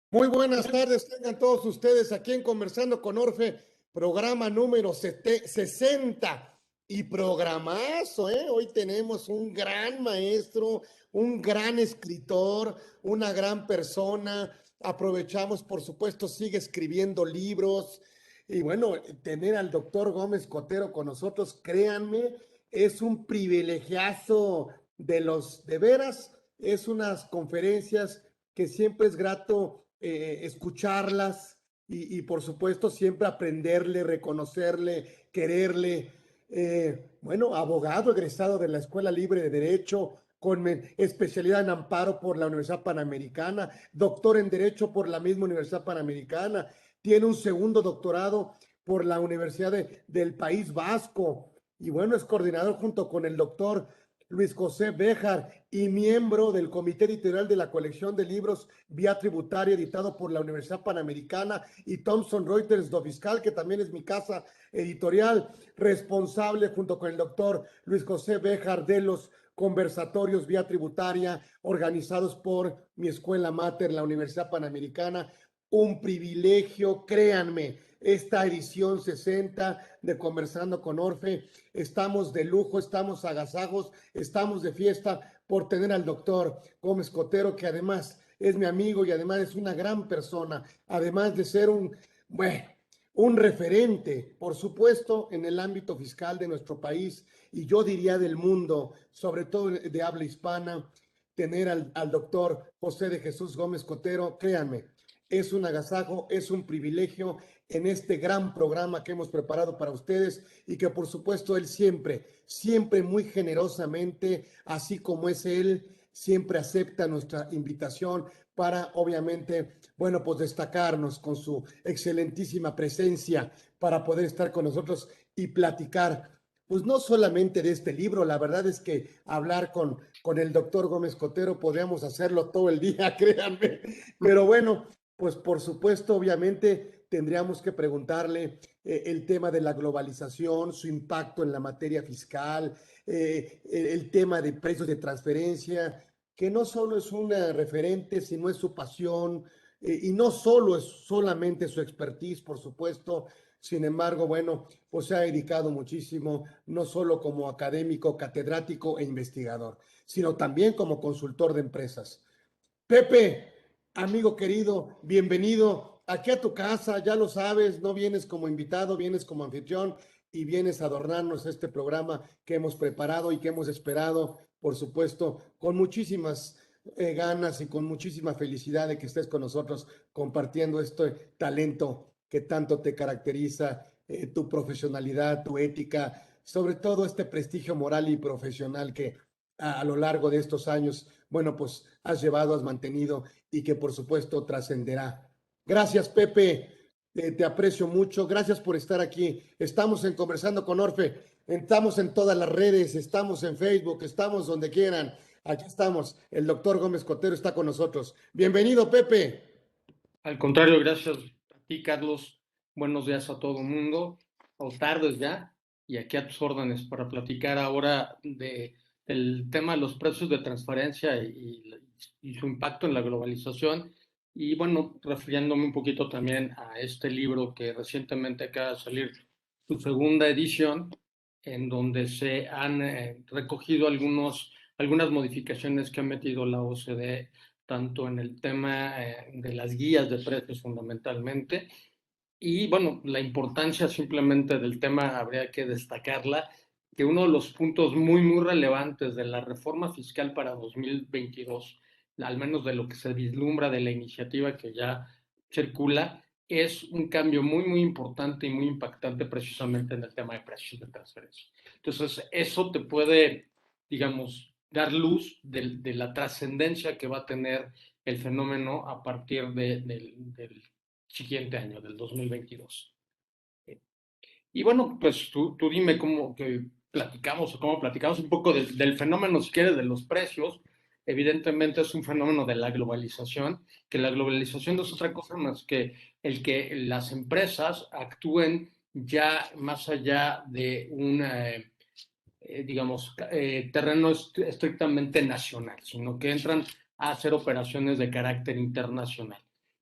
Muy buenas tardes, tengan todos ustedes aquí en Conversando con Orfe, programa número 60 y programazo, ¿eh? Hoy tenemos un gran maestro, un gran escritor, una gran persona. Aprovechamos, por supuesto, sigue escribiendo libros. Y bueno, tener al doctor Gómez Cotero con nosotros, créanme, es un privilegiazo de los de veras. Es unas conferencias que siempre es grato escucharlas por supuesto siempre aprenderle, reconocerle, quererle. Bueno, abogado egresado de la Escuela Libre de Derecho, con especialidad en amparo por la Universidad Panamericana, doctor en Derecho por la misma Universidad Panamericana, tiene un segundo doctorado por la Universidad del País Vasco y bueno, es coordinador junto con el doctor Luis José Béjar y miembro del comité editorial de la colección de libros Vía Tributaria, editado por la Universidad Panamericana y Thomson Reuters do Fiscal, que también es mi casa editorial, responsable junto con el doctor Luis José Béjar de los conversatorios Vía Tributaria organizados por mi escuela mater, la Universidad Panamericana. Un privilegio, créanme, esta edición 60 de Conversando con Orfe. Estamos de lujo, estamos agasajos, estamos de fiesta por tener al doctor Gómez Cotero, que además es mi amigo y además es una gran persona, además de ser bueno, un referente, por supuesto, en el ámbito fiscal de nuestro país y yo diría del mundo, sobre todo de habla hispana. Tener al doctor José de Jesús Gómez Cotero, créanme, es un agasajo, es un privilegio en este gran programa que hemos preparado para ustedes y que por supuesto él siempre, siempre muy generosamente, así como es él, siempre acepta nuestra invitación para obviamente, bueno, pues destacarnos con su excelentísima presencia para poder estar con nosotros y platicar. Pues no solamente de este libro, la verdad es que hablar con el doctor Gómez Cotero podríamos hacerlo todo el día, créanme, pero bueno, pues por supuesto, obviamente tendríamos que preguntarle el tema de la globalización, su impacto en la materia fiscal, el tema de precios de transferencia, que no solo es un referente, sino es su pasión, y no solo es solamente su expertise, por supuesto. Sin embargo, bueno, pues se ha dedicado muchísimo, no solo como académico, catedrático e investigador, sino también como consultor de empresas. Pepe, amigo querido, bienvenido aquí a tu casa, ya lo sabes, no vienes como invitado, vienes como anfitrión y vienes a adornarnos este programa que hemos preparado y que hemos esperado, por supuesto, con muchísimas ganas y con muchísima felicidad de que estés con nosotros compartiendo este talento que tanto te caracteriza, tu profesionalidad, tu ética, sobre todo este prestigio moral y profesional que a lo largo de estos años, bueno, pues has llevado, has mantenido y que por supuesto trascenderá. Gracias, Pepe. Te aprecio mucho. Gracias por estar aquí. Estamos en Conversando con Orfe. Estamos en todas las redes. Estamos en Facebook. Estamos donde quieran. Aquí estamos. El doctor Gómez Cotero está con nosotros. Bienvenido, Pepe. Al contrario, gracias a ti, Carlos. Buenos días a todo el mundo, o tardes ya, y aquí a tus órdenes para platicar ahora del tema de los precios de transferencia y su impacto en la globalización. Y bueno, refiriéndome un poquito también a este libro que recientemente acaba de salir, su segunda edición, en donde se han recogido algunas modificaciones que ha metido la OCDE tanto en el tema de las guías de precios fundamentalmente. Y bueno, la importancia simplemente del tema habría que destacarla, que uno de los puntos muy relevantes de la reforma fiscal para 2022, al menos de lo que se vislumbra de la iniciativa que ya circula, es un cambio muy importante y muy impactante precisamente en el tema de precios de transferencia. Entonces, eso te puede, digamos, dar luz de la trascendencia que va a tener el fenómeno a partir del siguiente año, del 2022. Y bueno, pues tú dime cómo que platicamos o cómo platicamos un poco del fenómeno, si quieres, de los precios. Evidentemente es un fenómeno de la globalización, que la globalización no es otra cosa más que el que las empresas actúen ya más allá de un, digamos, terreno estrictamente nacional, sino que entran a hacer operaciones de carácter internacional.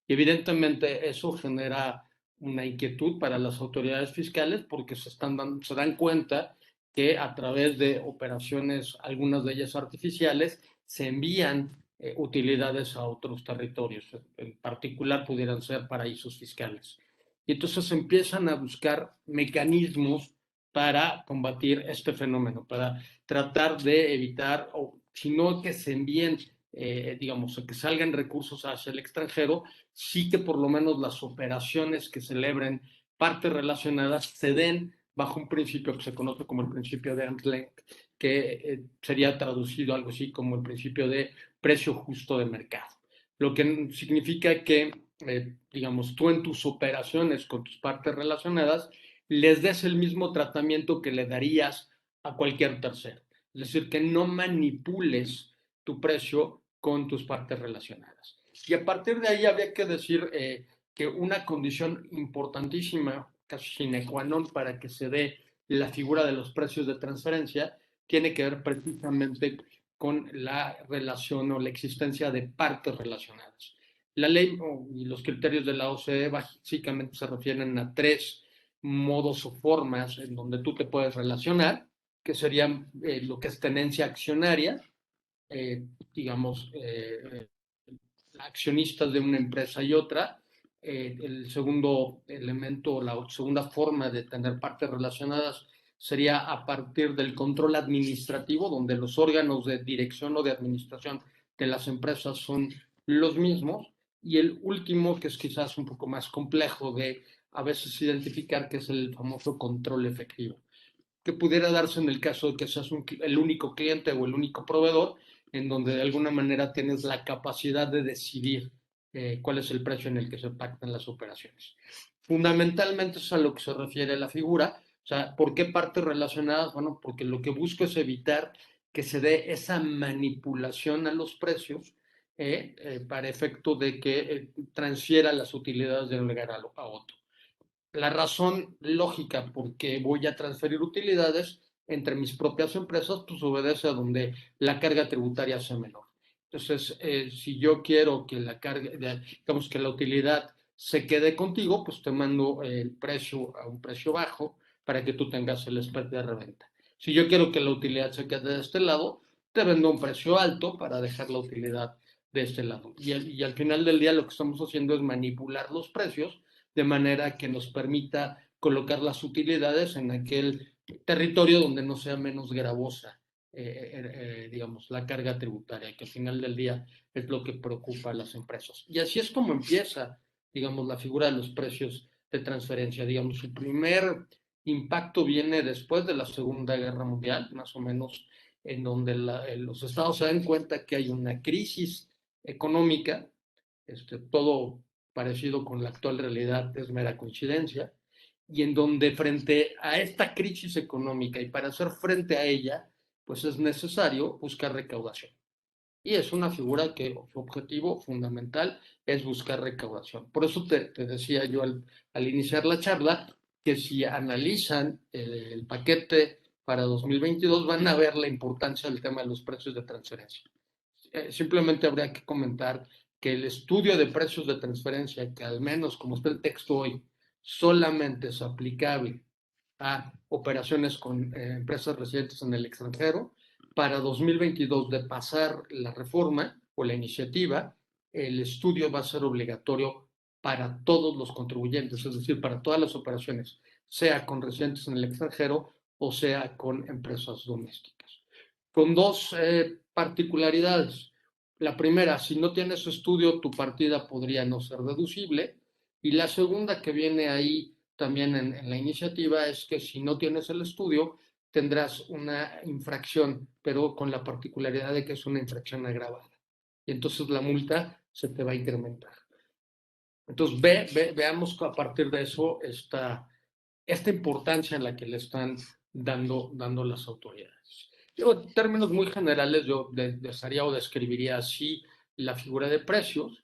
Y evidentemente eso genera una inquietud para las autoridades fiscales porque se dan cuenta que a través de operaciones, algunas de ellas artificiales, se envían utilidades a otros territorios, en particular pudieran ser paraísos fiscales. Y entonces empiezan a buscar mecanismos para combatir este fenómeno, para tratar de evitar, o si no que se envíen, digamos, que salgan recursos hacia el extranjero, sí que por lo menos las operaciones que celebren partes relacionadas se den bajo un principio que se conoce como el principio de arm's length, que sería traducido algo así como el principio de precio justo de mercado. Lo que significa que, digamos, tú en tus operaciones con tus partes relacionadas les des el mismo tratamiento que le darías a cualquier tercero. Es decir, que no manipules tu precio con tus partes relacionadas. Y a partir de ahí había que decir que una condición importantísima, casi sine qua non, para que se dé la figura de los precios de transferencia, tiene que ver precisamente con la relación o la existencia de partes relacionadas. La ley y los criterios de la OCDE básicamente se refieren a tres modos o formas en donde tú te puedes relacionar, que serían lo que es tenencia accionaria, digamos, accionistas de una empresa y otra. El segundo elemento, la segunda forma de tener partes relacionadas sería a partir del control administrativo, donde los órganos de dirección o de administración de las empresas son los mismos. Y el último, que es quizás un poco más complejo de a veces identificar, que es el famoso control efectivo, que pudiera darse en el caso de que seas el único cliente o el único proveedor, en donde de alguna manera tienes la capacidad de decidir cuál es el precio en el que se pactan las operaciones. Fundamentalmente eso es a lo que se refiere la figura. O sea, ¿por qué partes relacionadas? Bueno, porque lo que busco es evitar que se dé esa manipulación a los precios para efecto de que transfiera las utilidades de un lugar a otro. La razón lógica por qué voy a transferir utilidades entre mis propias empresas, pues obedece a donde la carga tributaria sea menor. Entonces, si yo quiero que la carga, digamos que la utilidad se quede contigo, pues te mando el precio a un precio bajo para que tú tengas el spread de reventa. Si yo quiero que la utilidad se quede de este lado, te vendo a un precio alto para dejar la utilidad de este lado. Y al final del día lo que estamos haciendo es manipular los precios de manera que nos permita colocar las utilidades en aquel territorio donde no sea menos gravosa, digamos, la carga tributaria, que al final del día es lo que preocupa a las empresas. Y así es como empieza, digamos, la figura de los precios de transferencia. Digamos, su primer impacto viene después de la Segunda Guerra Mundial, más o menos, en donde los estados se dan cuenta que hay una crisis económica, todo parecido con la actual realidad es mera coincidencia, y en donde frente a esta crisis económica y para hacer frente a ella, pues es necesario buscar recaudación. Y es una figura que su objetivo fundamental es buscar recaudación. Por eso te decía yo al iniciar la charla que si analizan el paquete para 2022 van a ver la importancia del tema de los precios de transferencia. Simplemente habría que comentar que el estudio de precios de transferencia, que al menos como está el texto hoy, solamente es aplicable a operaciones con empresas residentes en el extranjero, para 2022 de pasar la reforma o la iniciativa, el estudio va a ser obligatorio para todos los contribuyentes, es decir, para todas las operaciones, sea con residentes en el extranjero o sea con empresas domésticas. Con dos particularidades. La primera, si no tienes estudio, tu partida podría no ser deducible. Y la segunda que viene ahí también en la iniciativa es que si no tienes el estudio, tendrás una infracción, pero con la particularidad de que es una infracción agravada. Y entonces la multa se te va a incrementar. Entonces, veamos a partir de eso esta importancia en la que le están dando las autoridades. Yo, en términos muy generales, yo desearía o describiría así la figura de precios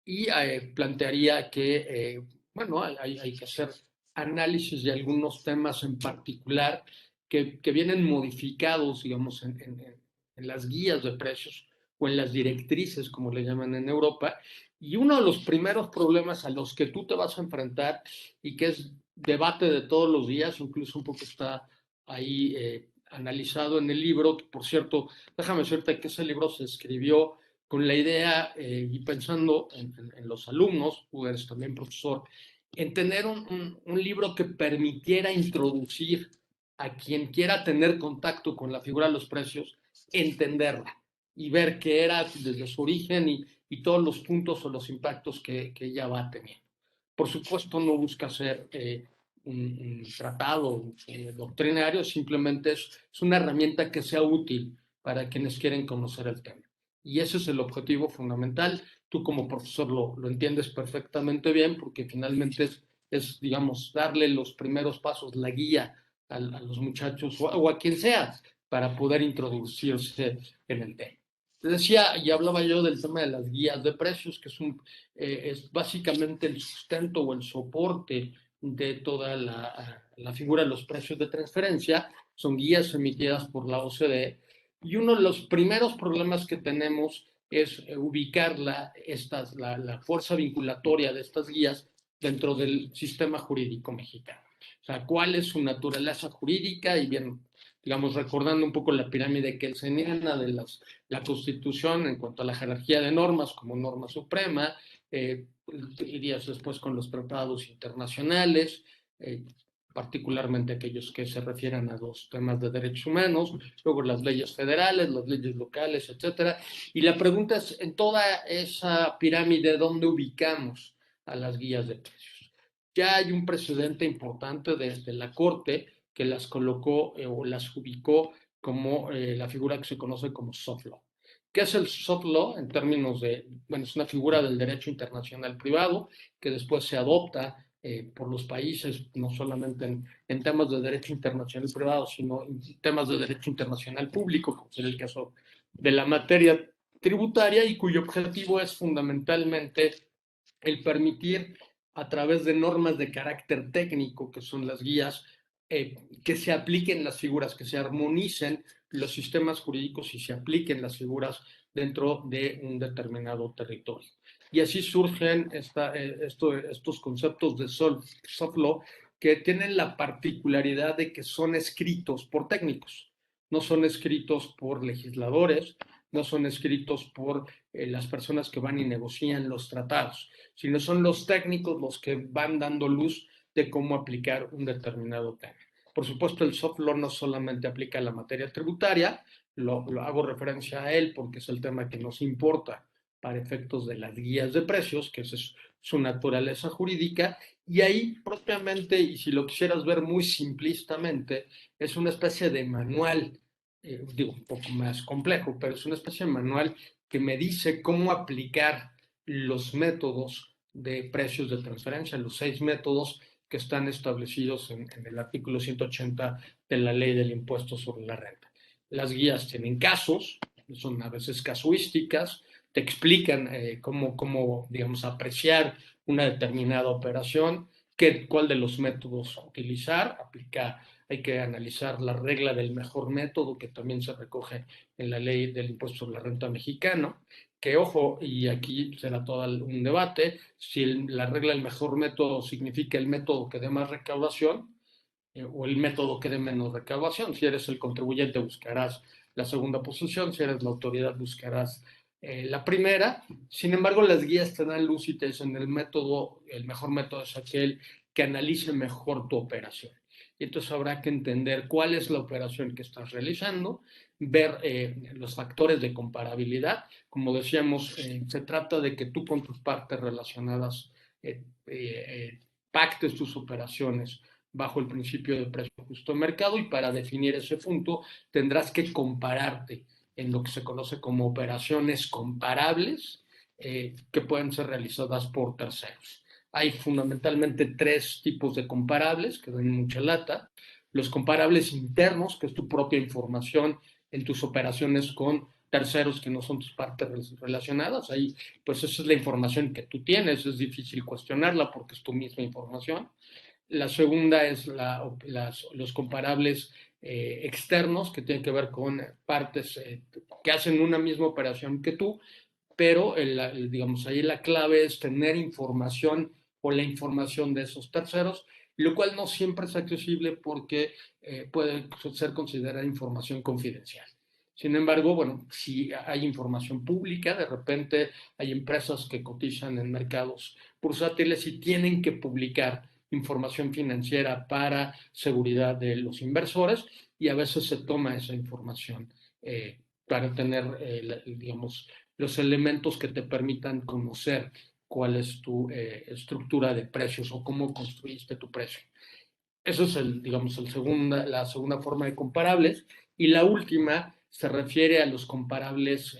y plantearía que, bueno, hay que hacer análisis de algunos temas en particular que vienen modificados, digamos, en las guías de precios o en las directrices, como le llaman en Europa, Y uno de los primeros problemas a los que tú te vas a enfrentar y que es debate de todos los días, incluso un poco está ahí analizado en el libro, que por cierto, déjame decirte que ese libro se escribió con la idea y pensando en los alumnos, tú eres también profesor, en tener un libro que permitiera introducir a quien quiera tener contacto con la figura de los precios, entenderla y ver qué era desde su origen y todos los puntos o los impactos que ella va teniendo. Por supuesto, no busca ser un tratado doctrinario, simplemente es una herramienta que sea útil para quienes quieren conocer el tema. Y ese es el objetivo fundamental. Tú como profesor lo entiendes perfectamente bien porque finalmente digamos, darle los primeros pasos, la guía a los muchachos o a quien sea para poder introducirse en el tema. Te decía y hablaba yo del tema de las guías de precios, que es básicamente el sustento o el soporte de toda la figura de los precios de transferencia. Son guías emitidas por la OCDE. Y uno de los primeros problemas que tenemos es ubicar la fuerza vinculatoria de estas guías dentro del sistema jurídico mexicano. O sea, cuál es su naturaleza jurídica y bien, digamos, recordando un poco la pirámide kelseniana de la Constitución en cuanto a la jerarquía de normas como norma suprema, irías después con los tratados internacionales, particularmente aquellos que se refieren a los temas de derechos humanos, luego las leyes federales, las leyes locales, etcétera. Y la pregunta es, en toda esa pirámide, ¿dónde ubicamos a las guías de precios? Ya hay un precedente importante desde la Corte que las colocó o las ubicó como la figura que se conoce como soft law. ¿Qué es el soft law en términos de, bueno, es una figura del derecho internacional privado que después se adopta por los países, no solamente en temas de derecho internacional privado, sino en temas de derecho internacional público, como sería el caso de la materia tributaria y cuyo objetivo es fundamentalmente el permitir a través de normas de carácter técnico, que son las guías, que se apliquen las figuras, que se armonicen los sistemas jurídicos y se apliquen las figuras dentro de un determinado territorio. Y así surgen estos conceptos de soft law que tienen la particularidad de que son escritos por técnicos, no son escritos por legisladores, no son escritos por las personas que van y negocian los tratados, sino son los técnicos los que van dando luz de cómo aplicar un determinado tema. Por supuesto, el soft law no solamente aplica a la materia tributaria, lo hago referencia a él porque es el tema que nos importa para efectos de las guías de precios, que es su naturaleza jurídica, y ahí propiamente, y si lo quisieras ver muy simplistamente, es una especie de manual, digo, un poco más complejo, pero es una especie de manual que me dice cómo aplicar los métodos de precios de transferencia, los 6 métodos que están establecidos en el artículo 180 de la ley del impuesto sobre la renta. Las guías tienen casos, son a veces casuísticas, te explican cómo, digamos, apreciar una determinada operación, cuál de los métodos utilizar, hay que analizar la regla del mejor método, que también se recoge en la ley del impuesto sobre la renta mexicano, que ojo, y aquí será todo un debate, si la regla del mejor método significa el método que dé más recaudación o el método que dé menos recaudación. Si eres el contribuyente buscarás la segunda posición, si eres la autoridad buscarás la primera. Sin embargo, las guías te dan luz y te dicen el mejor método es aquel que analice mejor tu operación. Y entonces habrá que entender cuál es la operación que estás realizando, ver los factores de comparabilidad. Como decíamos, se trata de que tú con tus partes relacionadas pactes tus operaciones bajo el principio de precio justo de mercado y para definir ese punto tendrás que compararte en lo que se conoce como operaciones comparables que pueden ser realizadas por terceros. Hay fundamentalmente 3 tipos de comparables que dan mucha lata. Los comparables internos, que es tu propia información en tus operaciones con terceros que no son tus partes relacionadas. Ahí, pues esa es la información que tú tienes, es difícil cuestionarla porque es tu misma información. La segunda es los comparables externos, que tienen que ver con partes que hacen una misma operación que tú, pero digamos, ahí la clave es tener información o la información de esos terceros, lo cual no siempre es accesible porque puede ser considerada información confidencial. Sin embargo, bueno, si hay información pública, de repente hay empresas que cotizan en mercados bursátiles y tienen que publicar información financiera para seguridad de los inversores y a veces se toma esa información para tener, digamos, los elementos que te permitan conocer cuál es tu estructura de precios o cómo construiste tu precio. Eso es digamos, la segunda forma de comparables. Y la última se refiere a los comparables,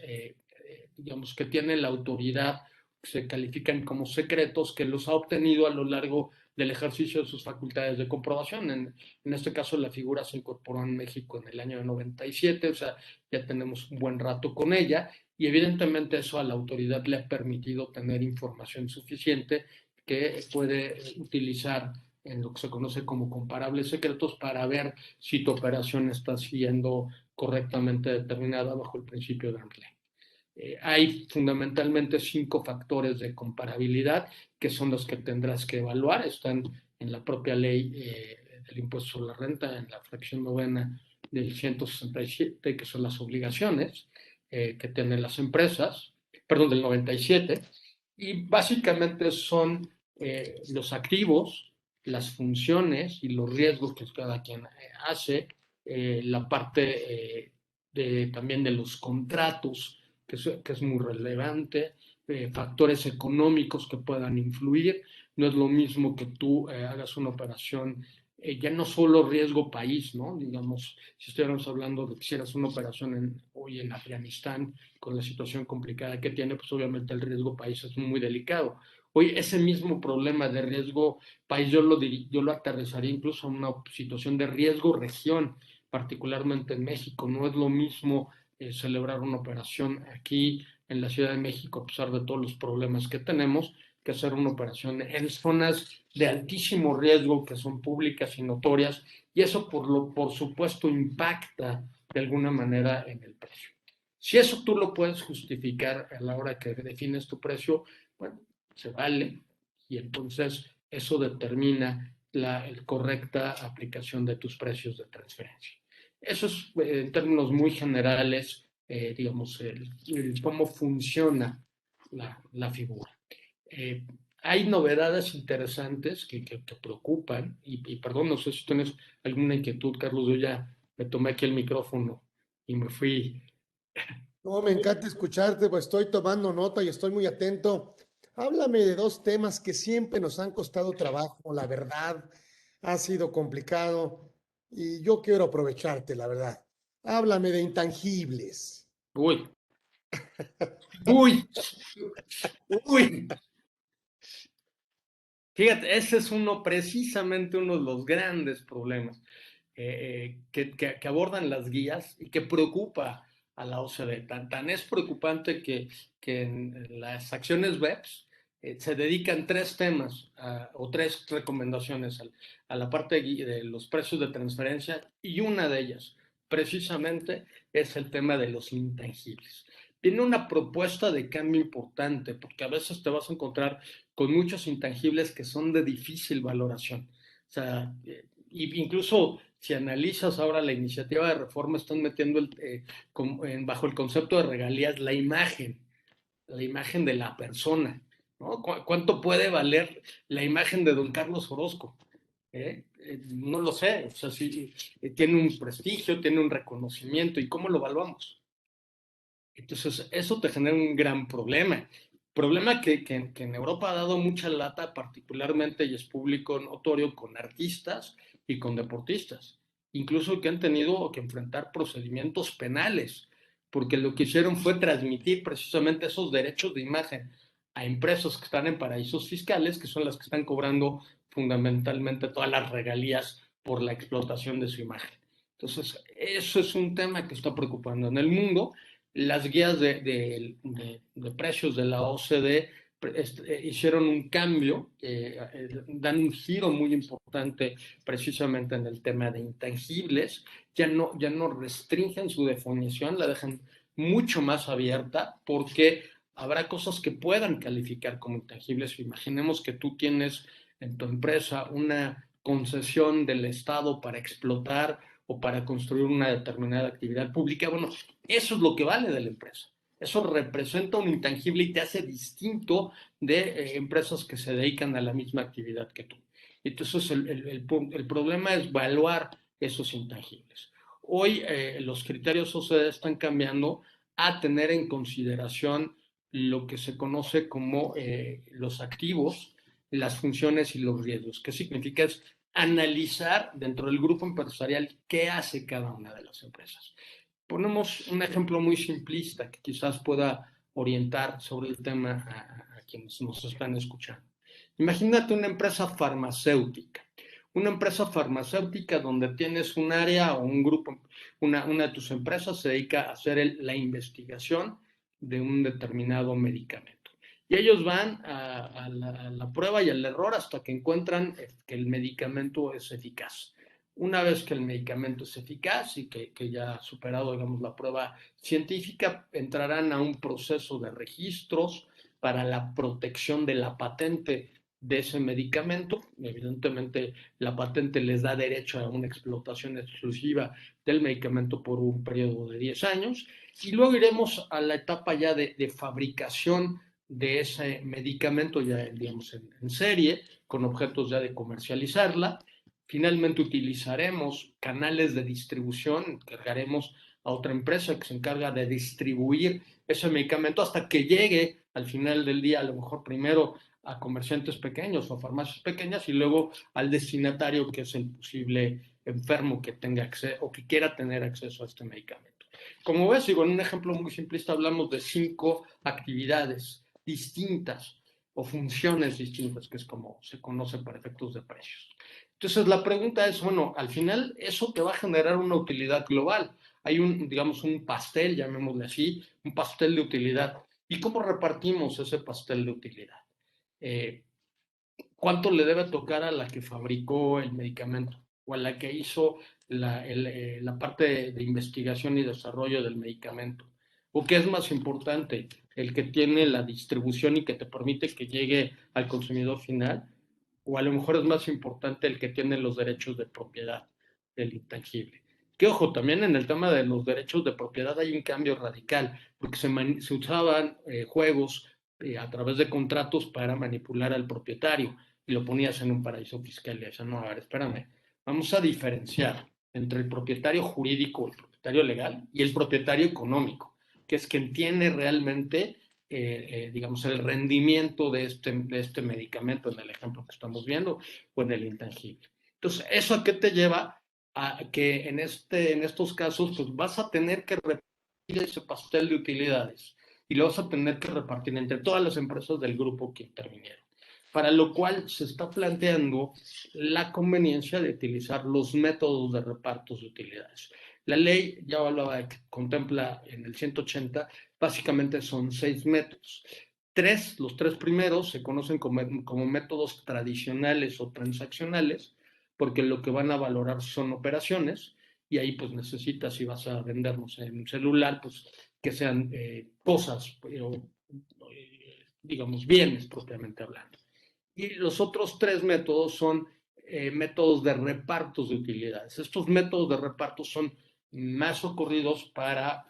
digamos, que tiene la autoridad, se califican como secretos, que los ha obtenido a lo largo del ejercicio de sus facultades de comprobación. En este caso, la figura se incorporó en México en el año 97, o sea, ya tenemos un buen rato con ella, y evidentemente eso a la autoridad le ha permitido tener información suficiente que puede utilizar en lo que se conoce como comparables secretos para ver si tu operación está siendo correctamente determinada bajo el principio de arm's length. Hay fundamentalmente 5 factores de comparabilidad que son los que tendrás que evaluar. Están en la propia ley del impuesto sobre la renta, en la fracción novena del 167, que son las obligaciones que tienen las empresas, perdón, del 97, y básicamente son los activos, las funciones y los riesgos que cada quien hace, la parte también de los contratos, que es muy relevante, factores económicos que puedan influir. No es lo mismo que tú hagas una operación, ya no solo riesgo país, ¿no? Digamos, si estuviéramos hablando de que hicieras una operación hoy en Afganistán, con la situación complicada que tiene, pues obviamente el riesgo país es muy delicado. Hoy ese mismo problema de riesgo país yo lo aterrizaría incluso a una situación de riesgo región, particularmente en México. No es lo mismo celebrar una operación aquí en la Ciudad de México, a pesar de todos los problemas que tenemos, que hacer una operación en zonas de altísimo riesgo que son públicas y notorias, y eso por supuesto impacta de alguna manera en el precio. Si eso tú lo puedes justificar a la hora que defines tu precio, bueno, se vale, y entonces eso determina la correcta aplicación de tus precios de transferencia. Eso es, en términos muy generales, digamos, cómo funciona la figura. Eh, hay novedades interesantes que preocupan, y perdón, no sé si tienes alguna inquietud, Carlos, yo ya me tomé aquí el micrófono y me fui. No, me encanta escucharte, pues estoy tomando nota y estoy muy atento. Háblame de dos temas que siempre nos han costado trabajo, la verdad, ha sido complicado y yo quiero aprovecharte, la verdad. Háblame de intangibles. Uy, uy, uy. Fíjate, ese es precisamente uno de los grandes problemas que abordan las guías y que preocupa a la OCDE. Tan es preocupante que en las acciones BEPS se dedican 3 temas o 3 recomendaciones a la parte de los precios de transferencia, y una de ellas precisamente es el tema de los intangibles. Tiene una propuesta de cambio importante porque a veces te vas a encontrar con muchos intangibles que son de difícil valoración. O sea, incluso si analizas ahora la iniciativa de reforma, están metiendo bajo el concepto de regalías la imagen de la persona, ¿no? ¿Cuánto puede valer la imagen de don Carlos Orozco? No lo sé, o sea, sí, tiene un prestigio, tiene un reconocimiento, ¿y cómo lo evaluamos? Entonces, eso te genera un gran problema. Problema que en Europa ha dado mucha lata, particularmente, y es público notorio, con artistas y con deportistas. Incluso que han tenido que enfrentar procedimientos penales, porque lo que hicieron fue transmitir precisamente esos derechos de imagen a empresas que están en paraísos fiscales, que son las que están cobrando fundamentalmente todas las regalías por la explotación de su imagen. Entonces, eso es un tema que está preocupando en el mundo. Las guías de precios de la OCDE hicieron un cambio, dan un giro muy importante precisamente en el tema de intangibles, ya no restringen su definición, la dejan mucho más abierta porque habrá cosas que puedan calificar como intangibles. Imaginemos que tú tienes en tu empresa una concesión del Estado para explotar o para construir una determinada actividad pública. Bueno, eso es lo que vale de la empresa. Eso representa un intangible y te hace distinto de empresas que se dedican a la misma actividad que tú. Entonces, el problema es evaluar esos intangibles. Hoy los criterios OCDE están cambiando a tener en consideración lo que se conoce como los activos, las funciones y los riesgos. ¿Qué significa? Es analizar dentro del grupo empresarial qué hace cada una de las empresas. Ponemos un ejemplo muy simplista que quizás pueda orientar sobre el tema a quienes nos están escuchando. Imagínate una empresa farmacéutica. Una empresa farmacéutica donde tienes un área o un grupo, una de tus empresas se dedica a hacer la investigación de un determinado medicamento. Y ellos van a la prueba y al error hasta que encuentran que el medicamento es eficaz. Una vez que el medicamento es eficaz y que ya ha superado, digamos, la prueba científica, entrarán a un proceso de registros para la protección de la patente de ese medicamento. Evidentemente, la patente les da derecho a una explotación exclusiva del medicamento por un periodo de 10 años. Y luego iremos a la etapa ya de fabricación de ese medicamento, ya digamos en serie, con objetos ya de comercializarla. Finalmente utilizaremos canales de distribución, encargaremos a otra empresa que se encarga de distribuir ese medicamento hasta que llegue al final del día, a lo mejor primero a comerciantes pequeños o farmacias pequeñas y luego al destinatario que es el posible enfermo que tenga acceso o que quiera tener acceso a este medicamento. Como ves, digo, en un ejemplo muy simplista hablamos de 5 actividades distintas o funciones distintas, que es como se conoce para efectos de precios. Entonces la pregunta es, bueno, al final eso te va a generar una utilidad global. Hay digamos, un pastel, llamémosle así, un pastel de utilidad. ¿Y cómo repartimos ese pastel de utilidad? Eh, ¿Cuánto le debe tocar a la que fabricó el medicamento o a la que hizo la parte de investigación y desarrollo del medicamento? ¿O qué es más importante, el que tiene la distribución y que te permite que llegue al consumidor final? ¿O a lo mejor es más importante el que tiene los derechos de propiedad del intangible? Que ojo, también en el tema de los derechos de propiedad hay un cambio radical, porque se usaban juegos a través de contratos para manipular al propietario y lo ponías en un paraíso fiscal y decías, no, a ver, espérame, vamos a diferenciar entre el propietario jurídico, el propietario legal y el propietario económico, que es quien tiene realmente, digamos, el rendimiento de este medicamento en el ejemplo que estamos viendo o en el intangible. Entonces, ¿eso a qué te lleva? A que en estos casos, pues vas a tener que repartir ese pastel de utilidades y lo vas a tener que repartir entre todas las empresas del grupo que intervinieron, para lo cual se está planteando la conveniencia de utilizar los métodos de reparto de utilidades. La ley, ya hablaba, de que contempla en el 180, básicamente son 6 métodos. Los 3 primeros se conocen como métodos tradicionales o transaccionales, porque lo que van a valorar son operaciones, y ahí pues necesitas, si vas a vendernos en un celular, pues que sean cosas, digamos, bienes propiamente hablando. Y los otros 3 métodos son métodos de repartos de utilidades. Estos métodos de reparto son más ocurridos para,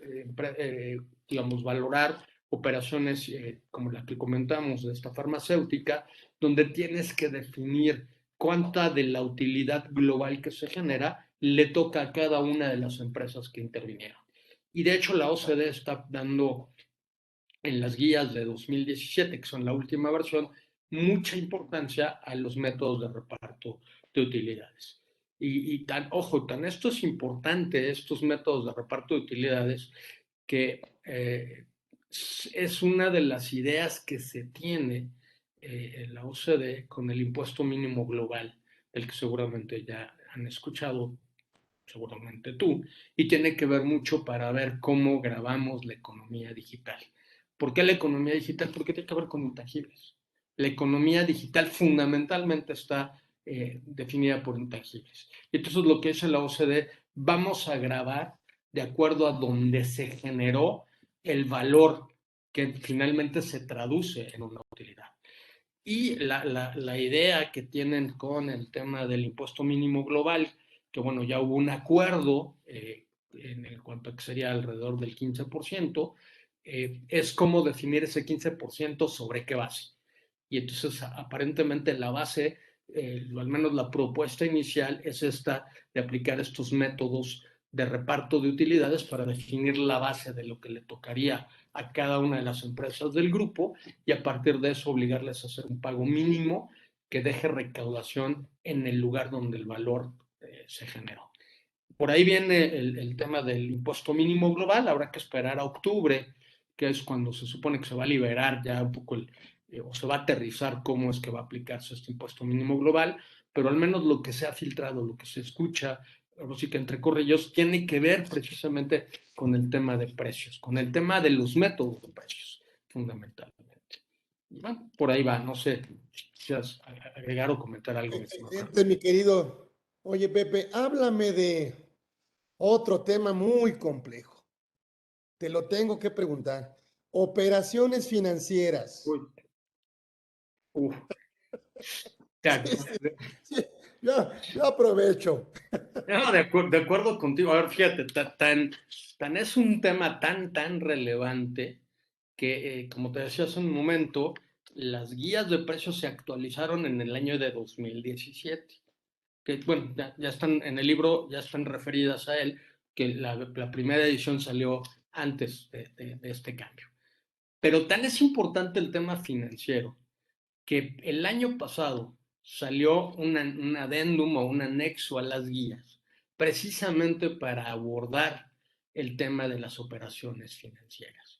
digamos, valorar operaciones como la que comentamos de esta farmacéutica, donde tienes que definir cuánta de la utilidad global que se genera le toca a cada una de las empresas que intervinieron. Y de hecho la OCDE está dando en las guías de 2017, que son la última versión, mucha importancia a los métodos de reparto de utilidades. Ojo, tan esto es importante, estos métodos de reparto de utilidades, que es una de las ideas que se tiene en la OCDE con el impuesto mínimo global, del que seguramente ya han escuchado, seguramente tú, y tiene que ver mucho para ver cómo grabamos la economía digital. ¿Por qué la economía digital? Porque tiene que ver con intangibles. La economía digital fundamentalmente está definida por intangibles. Y entonces lo que dice la OCDE, vamos a grabar de acuerdo a donde se generó el valor que finalmente se traduce en una utilidad. Y la idea que tienen con el tema del impuesto mínimo global, que bueno, ya hubo un acuerdo en el cuanto a que sería alrededor del 15%, es cómo definir ese 15% sobre qué base. Y entonces aparentemente la base, al menos la propuesta inicial, es esta de aplicar estos métodos de reparto de utilidades para definir la base de lo que le tocaría a cada una de las empresas del grupo y a partir de eso obligarles a hacer un pago mínimo que deje recaudación en el lugar donde el valor se generó. Por ahí viene el tema del impuesto mínimo global, habrá que esperar a octubre, que es cuando se supone que se va a liberar ya un poco o se va a aterrizar cómo es que va a aplicarse este impuesto mínimo global, pero al menos lo que se ha filtrado, lo que se escucha, así que entre corrillos, tiene que ver precisamente con el tema de precios, con el tema de los métodos de precios, fundamentalmente. Y bueno, por ahí va, no sé si quieras agregar o comentar algo. Excelente, mi querido. Oye, Pepe, háblame de otro tema muy complejo. Te lo tengo que preguntar. Operaciones financieras. Uy, uf, Sí, ya, sí, sí. Yo aprovecho. no, de acuerdo contigo. A ver, fíjate, tan es un tema tan relevante que, como te decía hace un momento, las guías de precios se actualizaron en el año de 2017. Que, bueno, ya están en el libro, ya están referidas a él, que la primera edición salió antes de este cambio. Pero tan es importante el tema financiero que el año pasado salió un adendum o un anexo a las guías, precisamente para abordar el tema de las operaciones financieras.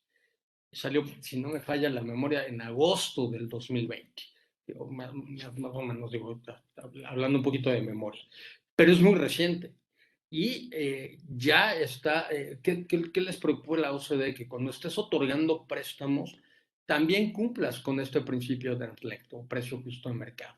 Salió, si no me falla la memoria, en agosto del 2020. Más o menos, digo, hablando un poquito de memoria. Pero es muy reciente. Y ya está, ¿qué les preocupa la OCDE? Que cuando estés otorgando préstamos, también cumplas con este principio de reflecto, precio justo de mercado.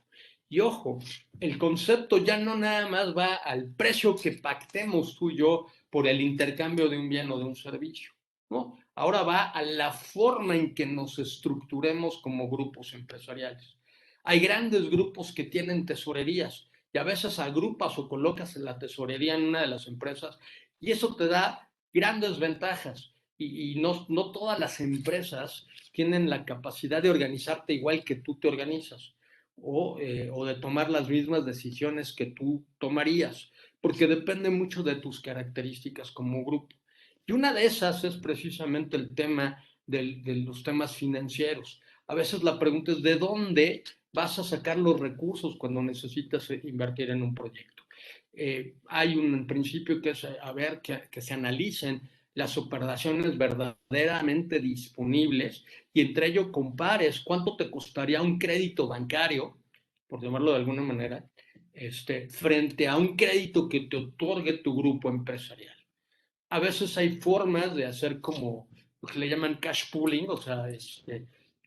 Y ojo, el concepto ya no nada más va al precio que pactemos tú y yo por el intercambio de un bien o de un servicio, ¿no? Ahora va a la forma en que nos estructuremos como grupos empresariales. Hay grandes grupos que tienen tesorerías y a veces agrupas o colocas en la tesorería en una de las empresas y eso te da grandes ventajas. Y no todas las empresas tienen la capacidad de organizarte igual que tú te organizas o de tomar las mismas decisiones que tú tomarías, porque depende mucho de tus características como grupo. Y una de esas es precisamente el tema de los temas financieros. A veces la pregunta es, ¿de dónde vas a sacar los recursos cuando necesitas invertir en un proyecto? Hay un principio que es, a ver, que se analicen las operaciones verdaderamente disponibles y entre ello compares cuánto te costaría un crédito bancario, por llamarlo de alguna manera, frente a un crédito que te otorgue tu grupo empresarial. A veces hay formas de hacer como lo que le llaman cash pooling, o sea,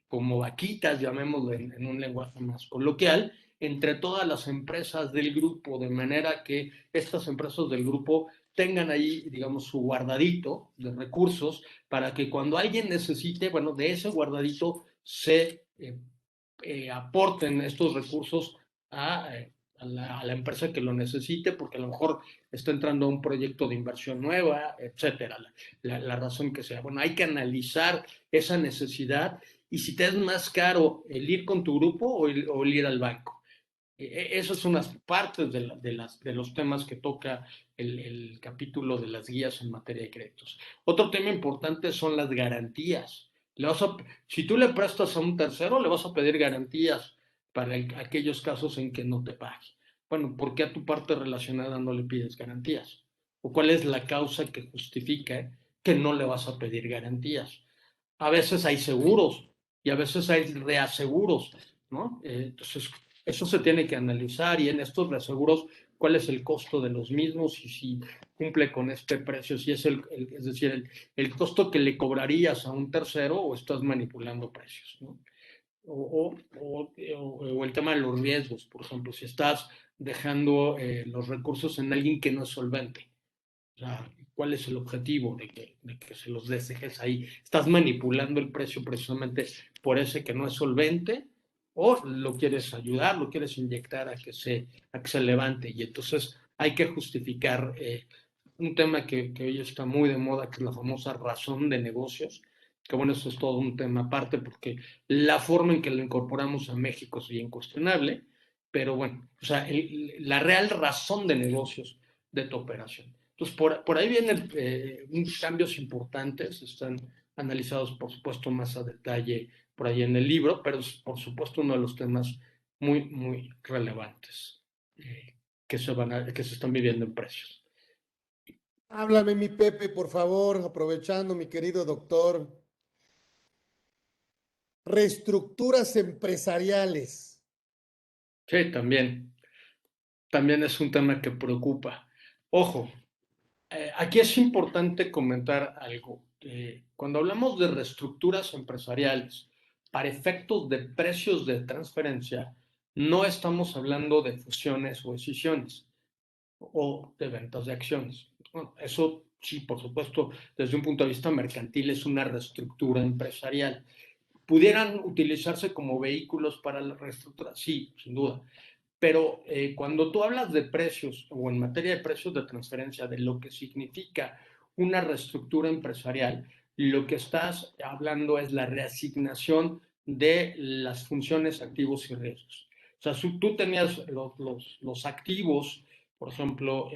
como vaquitas, llamémoslo en un lenguaje más coloquial, entre todas las empresas del grupo, de manera que estas empresas del grupo tengan ahí, digamos, su guardadito de recursos para que cuando alguien necesite, bueno, de ese guardadito se aporten estos recursos a, a la empresa que lo necesite, porque a lo mejor está entrando a un proyecto de inversión nueva, etcétera, la razón que sea. Bueno, hay que analizar esa necesidad y si te es más caro el ir con tu grupo o el ir al banco. Esas son las partes de los temas que toca el capítulo de las guías en materia de créditos. Otro tema importante son las garantías. Si tú le prestas a un tercero, le vas a pedir garantías para aquellos casos en que no te pague. Bueno, ¿por qué a tu parte relacionada no le pides garantías? ¿O cuál es la causa que justifica que no le vas a pedir garantías? A veces hay seguros y a veces hay reaseguros, ¿no? Entonces, eso se tiene que analizar y en estos reaseguros, cuál es el costo de los mismos y si cumple con este precio, si es es decir, el costo que le cobrarías a un tercero o estás manipulando precios, ¿no? O el tema de los riesgos, por ejemplo, si estás dejando los recursos en alguien que no es solvente. O sea, ¿Cuál es el objetivo de que se los dejes ahí? ¿Estás manipulando el precio precisamente por ese que no es solvente? ¿O lo quieres ayudar, lo quieres inyectar a que se levante? Y entonces hay que justificar un tema que hoy está muy de moda, que es la famosa razón de negocios, que bueno, eso es todo un tema aparte, porque la forma en que lo incorporamos a México es incuestionable, pero bueno, o sea, la real razón de negocios de tu operación. Entonces, por ahí vienen unos cambios importantes, están analizados, por supuesto, más a detalle por ahí en el libro, pero es, por supuesto, uno de los temas muy, muy relevantes que se están viviendo en precios. Háblame, mi Pepe, por favor, aprovechando, mi querido doctor. Reestructuras empresariales. Sí, también es un tema que preocupa. Ojo, aquí es importante comentar algo. Cuando hablamos de reestructuras empresariales para efectos de precios de transferencia, no estamos hablando de fusiones o escisiones o de ventas de acciones. Bueno, eso sí, por supuesto, desde un punto de vista mercantil es una reestructura empresarial. ¿Pudieran utilizarse como vehículos para la reestructura? Sí, sin duda. Pero cuando tú hablas de precios o en materia de precios de transferencia, de lo que significa una reestructura empresarial, lo que estás hablando es la reasignación de las funciones, activos y riesgos. O sea, si tú tenías los activos, por ejemplo,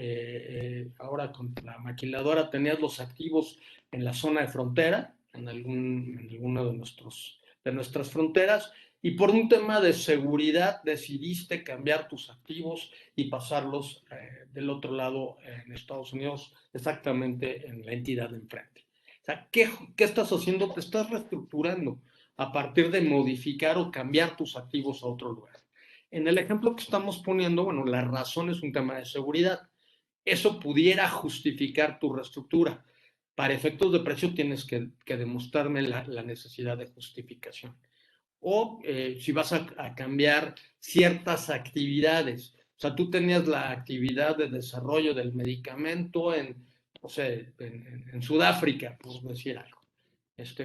ahora con la maquiladora tenías los activos en la zona de frontera, en alguno de nuestras fronteras, y por un tema de seguridad decidiste cambiar tus activos y pasarlos del otro lado en Estados Unidos, exactamente en la entidad de enfrente. O sea, ¿qué estás haciendo? Te estás reestructurando a partir de modificar o cambiar tus activos a otro lugar. En el ejemplo que estamos poniendo, bueno, la razón es un tema de seguridad. Eso pudiera justificar tu reestructura. Para efectos de precio tienes que demostrarme la necesidad de justificación o si vas a cambiar ciertas actividades. O sea, tú tenías la actividad de desarrollo del medicamento o sea, en Sudáfrica, por decir algo.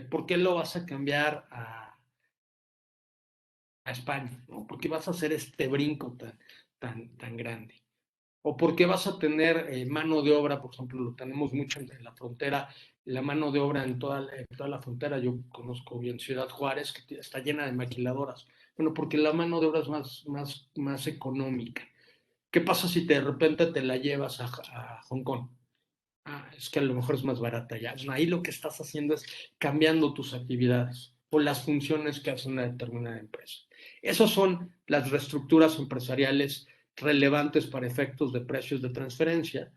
¿Por qué lo vas a cambiar a España? ¿No? ¿Por qué vas a hacer este brinco tan grande? ¿O por qué vas a tener mano de obra? Por ejemplo, lo tenemos mucho en la frontera, la mano de obra en toda la frontera. Yo conozco bien Ciudad Juárez, que está llena de maquiladoras. Bueno, porque la mano de obra es más económica. ¿Qué pasa si de repente te la llevas a Hong Kong? Ah, es que a lo mejor es más barata ya. Bueno, ahí lo que estás haciendo es cambiando tus actividades o las funciones que hace una determinada empresa. Esas son las reestructuras empresariales relevantes para efectos de precios de transferencia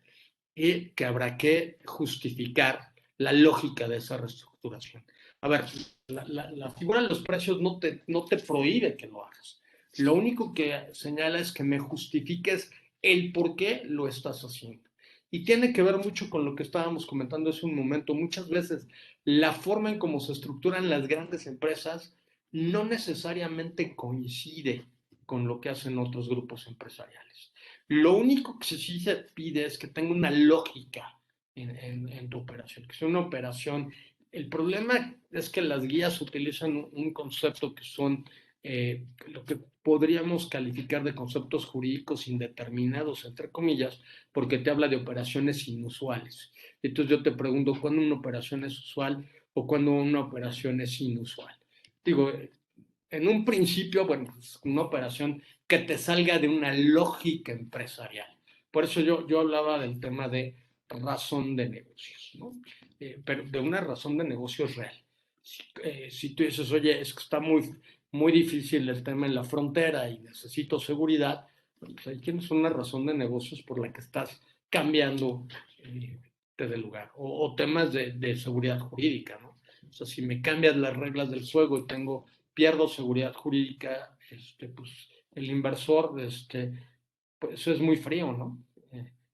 y que habrá que justificar la lógica de esa reestructuración. A ver, la figura de los precios no te prohíbe que lo hagas. Lo único que señala es que me justifiques el por qué lo estás haciendo. Y tiene que ver mucho con lo que estábamos comentando hace un momento. Muchas veces la forma en cómo se estructuran las grandes empresas no necesariamente coincide con lo que hacen otros grupos empresariales. Lo único que sí se pide es que tenga una lógica en tu operación, que sea una operación. El problema es que las guías utilizan un concepto que son lo que podríamos calificar de conceptos jurídicos indeterminados, entre comillas, porque te habla de operaciones inusuales. Entonces yo te pregunto, ¿cuándo una operación es usual o cuándo una operación es inusual? Digo, en un principio, bueno, pues una operación que te salga de una lógica empresarial. Por eso yo hablaba del tema de razón de negocios, ¿no? Pero de una razón de negocios real. Si tú dices, oye, es que está muy difícil el tema en la frontera y necesito seguridad, pues ahí tienes una razón de negocios por la que estás cambiando de lugar. O temas de seguridad jurídica, ¿no? O sea, si me cambias las reglas del juego y pierdo seguridad jurídica, pues el inversor, pues eso es muy frío, ¿no?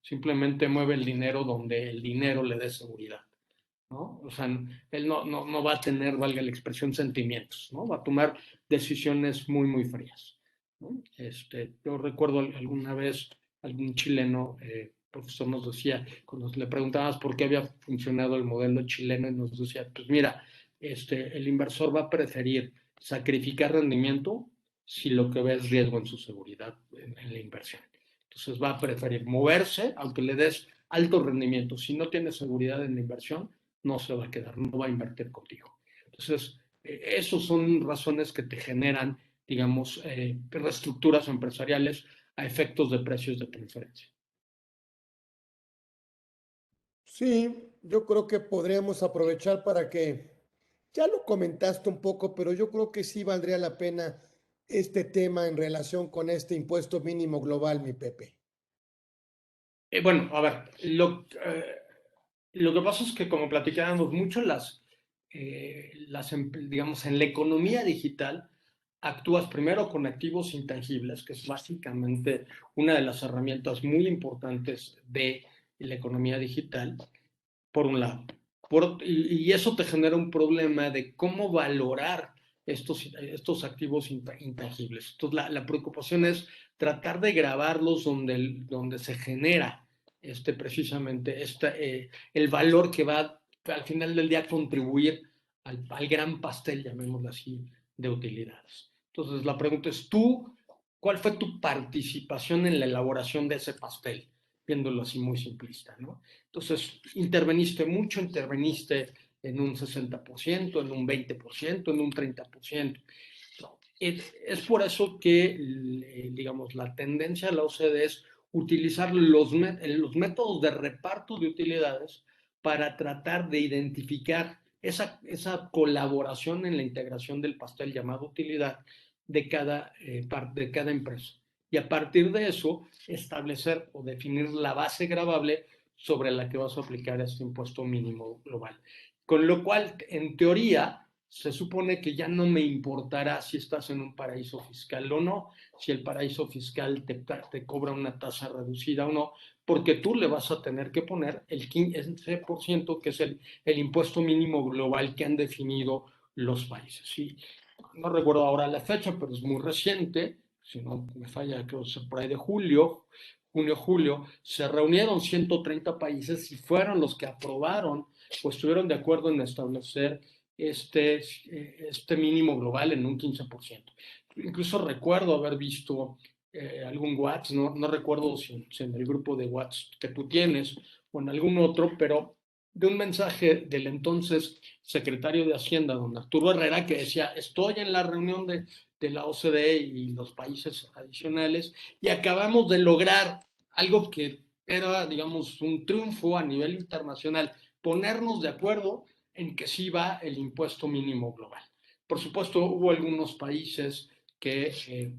Simplemente mueve el dinero donde el dinero le dé seguridad, ¿no? O sea, él no va a tener, valga la expresión, sentimientos, ¿no? Va a tomar decisiones muy frías, ¿no? Yo recuerdo alguna vez algún chileno profesor nos decía, cuando le preguntábamos por qué había funcionado el modelo chileno, y nos decía, pues mira, el inversor va a preferir sacrificar rendimiento si lo que ve es riesgo en su seguridad en la inversión. Entonces va a preferir moverse, aunque le des alto rendimiento. Si no tiene seguridad en la inversión, no se va a quedar, no va a invertir contigo. Entonces, esas son razones que te generan, digamos, reestructuras empresariales a efectos de precios de transferencia. Sí, yo creo que podríamos aprovechar para que, ya lo comentaste un poco, pero yo creo que sí valdría la pena este tema en relación con este impuesto mínimo global, mi Pepe. Bueno, a ver, lo que pasa es que como platicábamos mucho, digamos, en la economía digital actúas primero con activos intangibles, que es básicamente una de las herramientas muy importantes de la economía digital, por un lado. Y eso te genera un problema de cómo valorar estos activos intangibles. Entonces, la preocupación es tratar de grabarlos donde se genera precisamente el valor que va al final del día a contribuir al gran pastel, llamémoslo así, de utilidades. Entonces, la pregunta es, ¿cuál fue tu participación en la elaboración de ese pastel? Viéndolo así muy simplista, ¿no? Entonces, interveniste en un 60%, en un 20%, en un 30%. Es por eso que, digamos, la tendencia de la OCDE es utilizar los métodos de reparto de utilidades para tratar de identificar esa colaboración en la integración del pastel llamado utilidad de cada empresa. Y a partir de eso, establecer o definir la base gravable sobre la que vas a aplicar este impuesto mínimo global. Con lo cual, en teoría, se supone que ya no me importará si estás en un paraíso fiscal o no, si el paraíso fiscal te cobra una tasa reducida o no, porque tú le vas a tener que poner el 15%, que es el impuesto mínimo global que han definido los países. Sí, no recuerdo ahora la fecha, pero es muy reciente, si no me falla, creo que es por ahí de junio, julio, se reunieron 130 países y fueron los que aprobaron o estuvieron de acuerdo en establecer este mínimo global en un 15%. Incluso recuerdo haber visto algún WhatsApp, no recuerdo si en el grupo de WhatsApp que tú tienes o en algún otro, pero de un mensaje del entonces secretario de Hacienda, don Arturo Herrera, que decía, estoy en la reunión de la OCDE y los países adicionales y acabamos de lograr algo que era, digamos, un triunfo a nivel internacional, ponernos de acuerdo en que sí va el impuesto mínimo global. Por supuesto, hubo algunos países que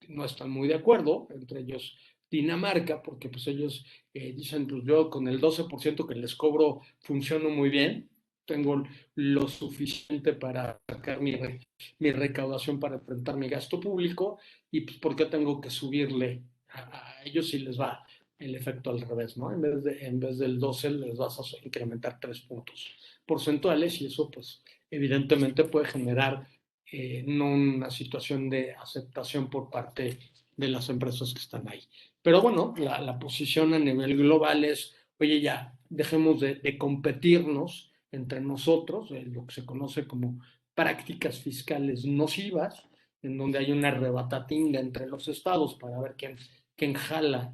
no están muy de acuerdo, entre ellos Dinamarca, porque pues ellos dicen, pues yo con el 12% que les cobro funciono muy bien, tengo lo suficiente para sacar mi recaudación para enfrentar mi gasto público y pues ¿por qué tengo que subirle a ellos si les va el efecto al revés, ¿no? En vez del 12 les vas a incrementar 3 puntos porcentuales y eso pues evidentemente puede generar no una situación de aceptación por parte de las empresas que están ahí. Pero bueno, la posición a nivel global es, oye, ya, dejemos de competirnos entre nosotros, lo que se conoce como prácticas fiscales nocivas, en donde hay una rebatatinga entre los estados para ver quién jala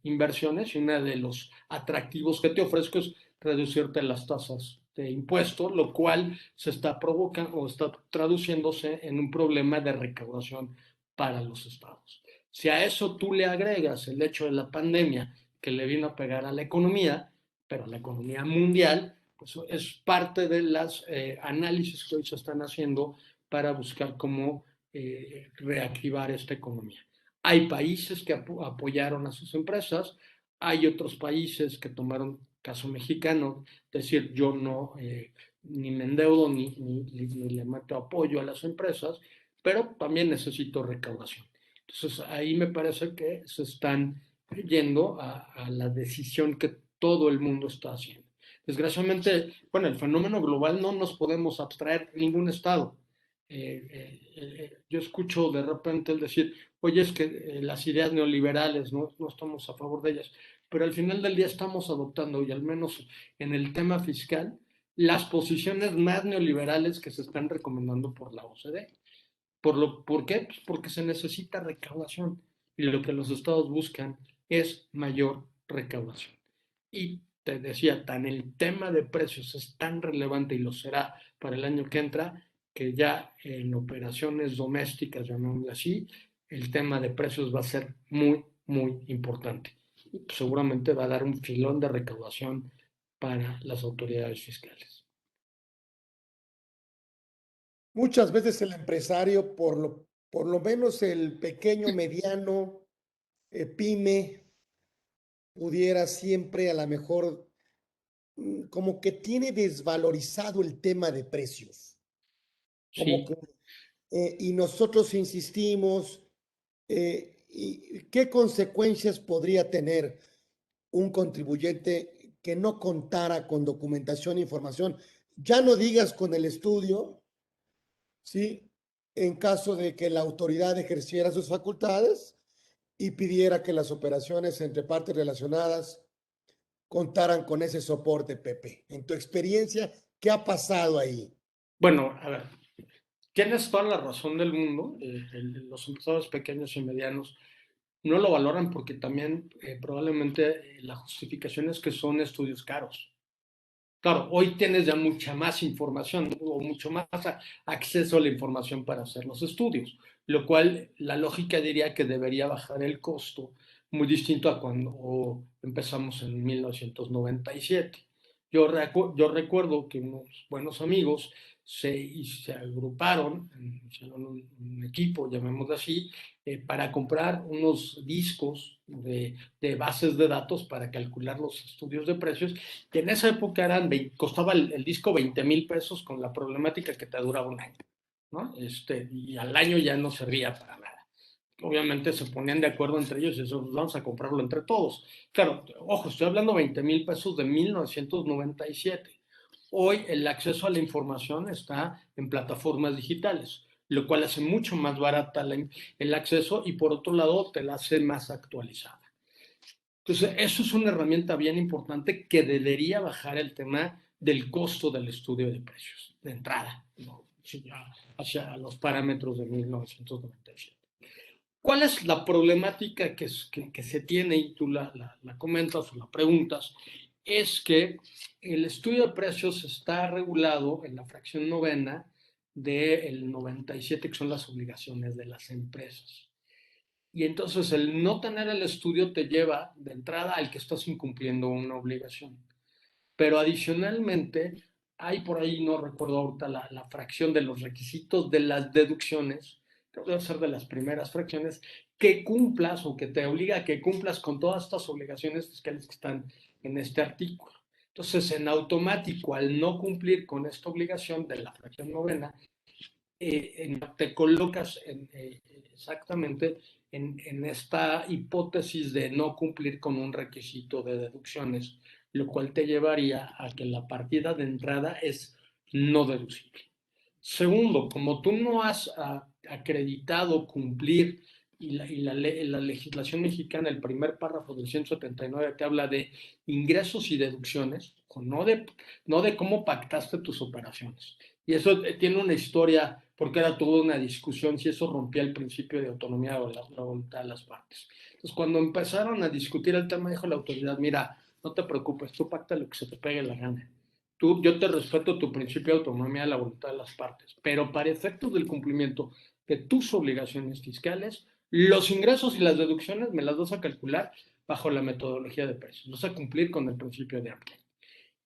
inversiones, y uno de los atractivos que te ofrezco es reducirte las tasas de impuesto, lo cual se está provocando o está traduciéndose en un problema de recaudación para los estados. Si a eso tú le agregas el hecho de la pandemia que le vino a pegar a la economía, pero la economía mundial, pues es parte de los análisis que hoy se están haciendo para buscar cómo reactivar esta economía. Hay países que apoyaron a sus empresas, hay otros países que tomaron caso mexicano, es decir, yo no ni me endeudo ni le meto apoyo a las empresas, pero también necesito recaudación. Entonces ahí me parece que se están yendo a la decisión que todo el mundo está haciendo. Desgraciadamente, bueno, el fenómeno global no nos podemos abstraer ningún estado. yo escucho de repente el decir, oye, es que las ideas neoliberales no estamos a favor de ellas, pero al final del día estamos adoptando, y al menos en el tema fiscal, las posiciones más neoliberales que se están recomendando por la OCDE. ¿Por qué? Pues porque se necesita recaudación y lo que los estados buscan es mayor recaudación. Y te decía, tan el tema de precios es tan relevante y lo será para el año que entra, que ya en operaciones domésticas, llamémoslo así, el tema de precios va a ser muy, muy importante. Y pues seguramente va a dar un filón de recaudación para las autoridades fiscales. Muchas veces el empresario, por lo menos el pequeño, mediano, pyme, pudiera siempre a lo mejor como que tiene desvalorizado el tema de precios. Como Sí, que, y nosotros insistimos, y ¿qué consecuencias podría tener un contribuyente que no contara con documentación e información? Ya no digas con el estudio, ¿sí? En caso de que la autoridad ejerciera sus facultades y pidiera que las operaciones entre partes relacionadas contaran con ese soporte, Pepe. En tu experiencia, ¿qué ha pasado ahí? bueno, a ver, tienes toda la razón del mundo. Los empresarios pequeños y medianos no lo valoran porque también probablemente la justificación es que son estudios caros. Claro, hoy tienes ya mucha más información o mucho más acceso a la información para hacer los estudios, lo cual la lógica diría que debería bajar el costo, muy distinto a cuando empezamos en 1997. Yo recuerdo que unos buenos amigos se agruparon, hicieron un equipo, llamémoslo así, para comprar unos discos de bases de datos para calcular los estudios de precios, que en esa época costaba el disco 20,000 pesos con la problemática que te duraba un año, ¿no? Y al año ya no servía para nada. Obviamente se ponían de acuerdo entre ellos y eso, pues vamos a comprarlo entre todos. Claro, ojo, estoy hablando 20,000 pesos de 1997. Hoy el acceso a la información está en plataformas digitales, lo cual hace mucho más barata el acceso y por otro lado te la hace más actualizada. Entonces, eso es una herramienta bien importante que debería bajar el tema del costo del estudio de precios, de entrada, ¿no? Hacia los parámetros de 1997. ¿Cuál es la problemática que se tiene y tú la comentas o la preguntas? Es que el estudio de precios está regulado en la fracción novena del 97, que son las obligaciones de las empresas. Y entonces el no tener el estudio te lleva de entrada al que estás incumpliendo una obligación. Pero adicionalmente, hay por ahí, no recuerdo ahorita la fracción de los requisitos de las deducciones, que debe ser de las primeras fracciones, que cumplas o que te obliga a que cumplas con todas estas obligaciones fiscales que están en este artículo. Entonces, en automático, al no cumplir con esta obligación de la fracción novena, te colocas exactamente en esta hipótesis de no cumplir con un requisito de deducciones, lo cual te llevaría a que la partida de entrada es no deducible. Segundo, como tú no has acreditado cumplir la legislación mexicana, el primer párrafo del 179 te habla de ingresos y deducciones, no de cómo pactaste tus operaciones. Y eso tiene una historia, porque era toda una discusión si eso rompía el principio de autonomía o la voluntad de las partes. Entonces, cuando empezaron a discutir el tema, dijo la autoridad, mira, no te preocupes, tú pacta lo que se te pegue la gana. Yo te respeto tu principio de autonomía de la voluntad de las partes, pero para efectos del cumplimiento de tus obligaciones fiscales, los ingresos y las deducciones me las vas a calcular bajo la metodología de precios. Vas a cumplir con el principio de AMPLE.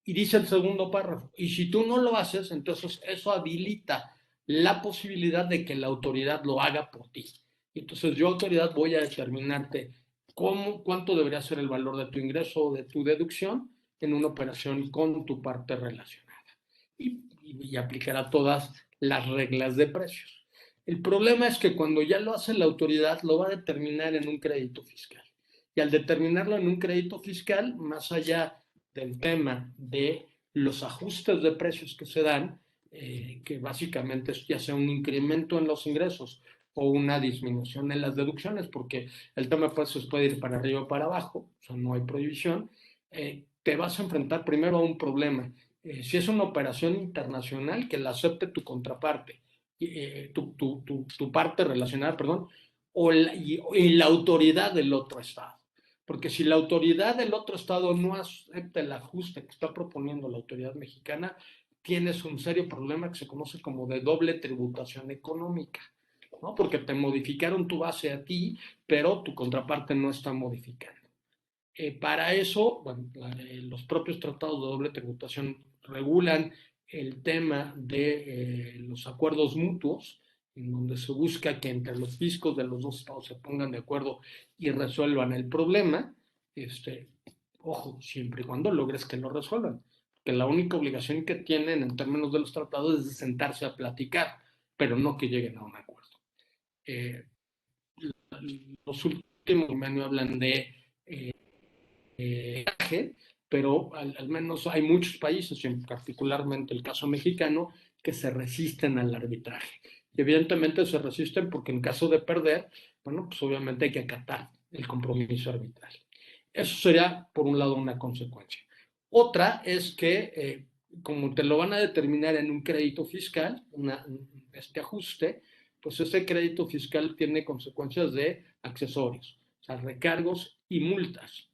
Y dice el segundo párrafo, y si tú no lo haces, entonces eso habilita la posibilidad de que la autoridad lo haga por ti. Entonces yo, autoridad, voy a determinarte cuánto debería ser el valor de tu ingreso o de tu deducción en una operación con tu parte relacionada. Y aplicará todas las reglas de precios. El problema es que cuando ya lo hace la autoridad, lo va a determinar en un crédito fiscal. Y al determinarlo en un crédito fiscal, más allá del tema de los ajustes de precios que se dan, que básicamente es ya sea un incremento en los ingresos o una disminución en las deducciones, porque el tema de precios puede ir para arriba o para abajo, o sea, no hay prohibición, te vas a enfrentar primero a un problema. Si es una operación internacional, que la acepte tu contraparte, tu parte relacionada, perdón, y la autoridad del otro estado. Porque si la autoridad del otro estado no acepta el ajuste que está proponiendo la autoridad mexicana, tienes un serio problema que se conoce como de doble tributación económica, ¿no? Porque te modificaron tu base a ti, pero tu contraparte no está modificando. Para eso, bueno, los propios tratados de doble tributación regulan el tema de los acuerdos mutuos, en donde se busca que entre los fiscos de los dos estados se pongan de acuerdo y resuelvan el problema. Este, ojo, siempre y cuando logres que lo resuelvan, que la única obligación que tienen en términos de los tratados es de sentarse a platicar, pero no que lleguen a un acuerdo. Eh, los últimos me hablan de pero al menos hay muchos países, particularmente el caso mexicano, que se resisten al arbitraje. Y evidentemente se resisten porque en caso de perder, bueno, pues obviamente hay que acatar el compromiso arbitral. Eso sería, por un lado, una consecuencia. Otra es que, como te lo van a determinar en un crédito fiscal, este ajuste, pues ese crédito fiscal tiene consecuencias de accesorios, o sea, recargos y multas.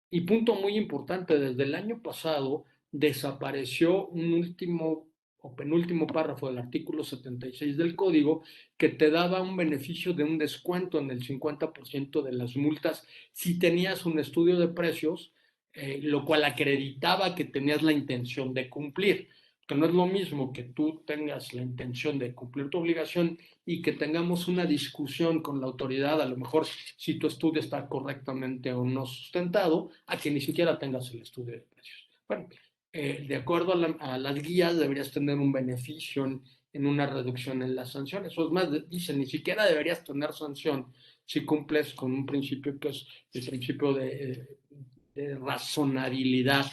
Y punto muy importante, desde el año pasado desapareció un último o penúltimo párrafo del artículo 76 del código que te daba un beneficio de un descuento en el 50% de las multas si tenías un estudio de precios, lo cual acreditaba que tenías la intención de cumplir. Que no es lo mismo que tú tengas la intención de cumplir tu obligación y que tengamos una discusión con la autoridad, a lo mejor si tu estudio está correctamente o no sustentado, a que ni siquiera tengas el estudio de precios. Bueno, de acuerdo a las guías, deberías tener un beneficio en una reducción en las sanciones. O es más, dice, ni siquiera deberías tener sanción si cumples con un principio que es el principio de razonabilidad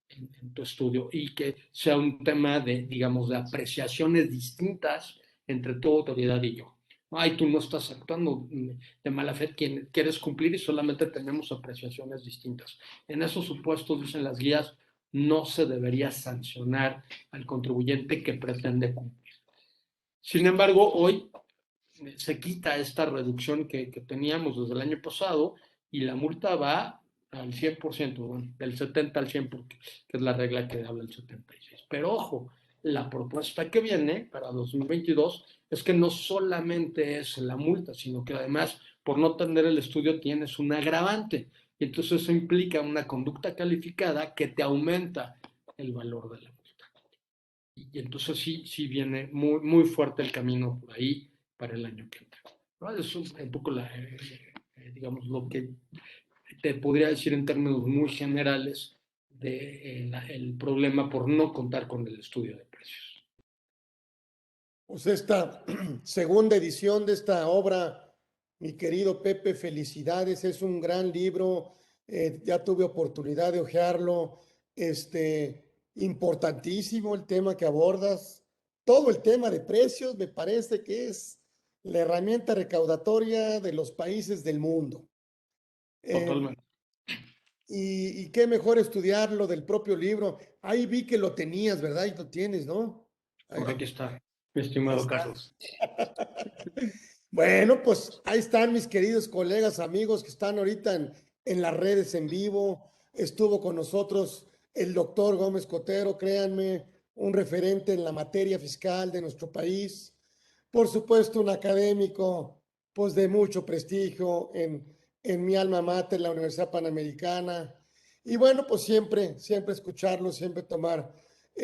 en tu estudio y que sea un tema de, digamos, de apreciaciones distintas entre tu autoridad y yo. Ay, tú no estás actuando de mala fe, quieres cumplir y solamente tenemos apreciaciones distintas. En esos supuestos, dicen las guías, no se debería sancionar al contribuyente que pretende cumplir. Sin embargo, hoy se quita esta reducción que teníamos desde el año pasado y la multa va al 100%, bueno, del 70 al 100, porque, que es la regla que habla el 76. Pero ojo, la propuesta que viene para 2022 es que no solamente es la multa, sino que además, por no tener el estudio, tienes un agravante. Y entonces eso implica una conducta calificada que te aumenta el valor de la multa. Y entonces sí viene muy, muy fuerte el camino por ahí para el año que entra. ¿No? Es un poco, digamos, lo que te podría decir en términos muy generales de el problema por no contar con el estudio de precios. Pues esta segunda edición de esta obra, mi querido Pepe, felicidades, es un gran libro, ya tuve oportunidad de hojearlo, importantísimo el tema que abordas, todo el tema de precios me parece que es la herramienta recaudatoria de los países del mundo. Eh, Totalmente. y qué mejor estudiarlo del propio libro. Ahí vi que lo tenías, ¿verdad? Y lo tienes, ¿no? Ahí, Por aquí está, mi ahí estimado está. Carlos. Bueno, pues ahí están mis queridos colegas, amigos que están ahorita en las redes en vivo. Estuvo con nosotros el doctor Gómez Cotero, créanme, un referente en la materia fiscal de nuestro país. Por supuesto, un académico, pues de mucho prestigio en mi alma mater, la Universidad Panamericana. Y bueno, pues siempre escucharlo, siempre tomar,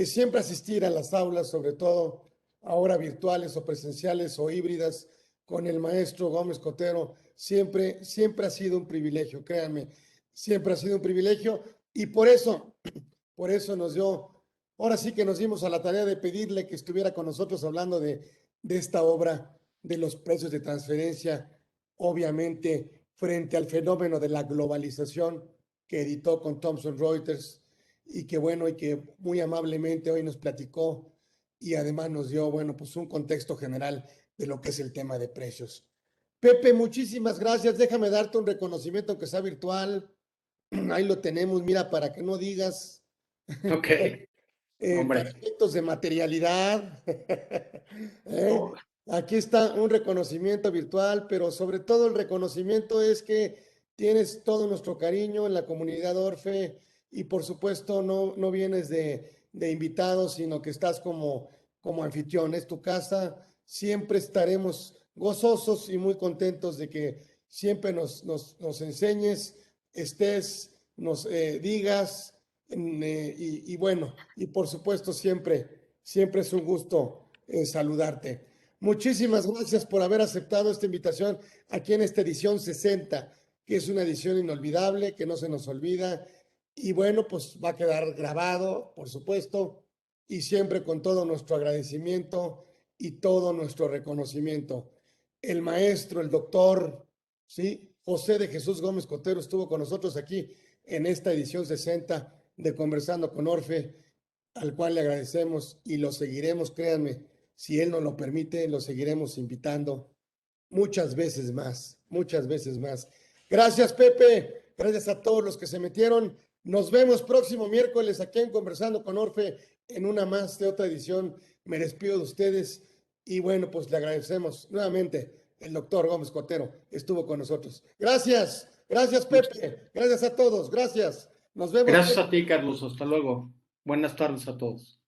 siempre asistir a las aulas, sobre todo ahora virtuales o presenciales o híbridas con el maestro Gómez Cotero, siempre ha sido un privilegio, créanme, siempre ha sido un privilegio y por eso nos dio, ahora sí que nos dimos a la tarea de pedirle que estuviera con nosotros hablando de esta obra de los precios de transferencia, obviamente frente al fenómeno de la globalización que editó con Thomson Reuters y que bueno, y que muy amablemente hoy nos platicó y además nos dio, bueno, pues un contexto general de lo que es el tema de precios. Pepe, muchísimas gracias. Déjame darte un reconocimiento, aunque sea virtual. Ahí lo tenemos, mira, para que no digas, Ok, para hombre. efectos de materialidad. ¿Eh? Oh, Aquí está un reconocimiento virtual, pero sobre todo el reconocimiento es que tienes todo nuestro cariño en la comunidad Orfe y por supuesto no vienes de invitado, sino que estás como anfitrión. Es tu casa. Siempre estaremos gozosos y muy contentos de que siempre nos enseñes, estés, nos digas y bueno, y por supuesto siempre es un gusto saludarte. Muchísimas gracias por haber aceptado esta invitación aquí en esta edición 60, que es una edición inolvidable, que no se nos olvida. Y bueno, pues va a quedar grabado, por supuesto, y siempre con todo nuestro agradecimiento y todo nuestro reconocimiento. El maestro, el doctor, ¿sí? José de Jesús Gómez Cotero estuvo con nosotros aquí en esta edición 60 de Conversando con Orfe, al cual le agradecemos y lo seguiremos, créanme, si él nos lo permite, lo seguiremos invitando muchas veces más, muchas veces más. Gracias, Pepe. Gracias a todos los que se metieron. Nos vemos próximo miércoles aquí en Conversando con Orfe en una más de otra edición. Me despido de ustedes y bueno, pues le agradecemos nuevamente. El doctor Gómez Cotero estuvo con nosotros. Gracias, gracias, Pepe. Gracias a todos. Gracias. Nos vemos. gracias a ti, Carlos. Hasta luego. Buenas tardes a todos.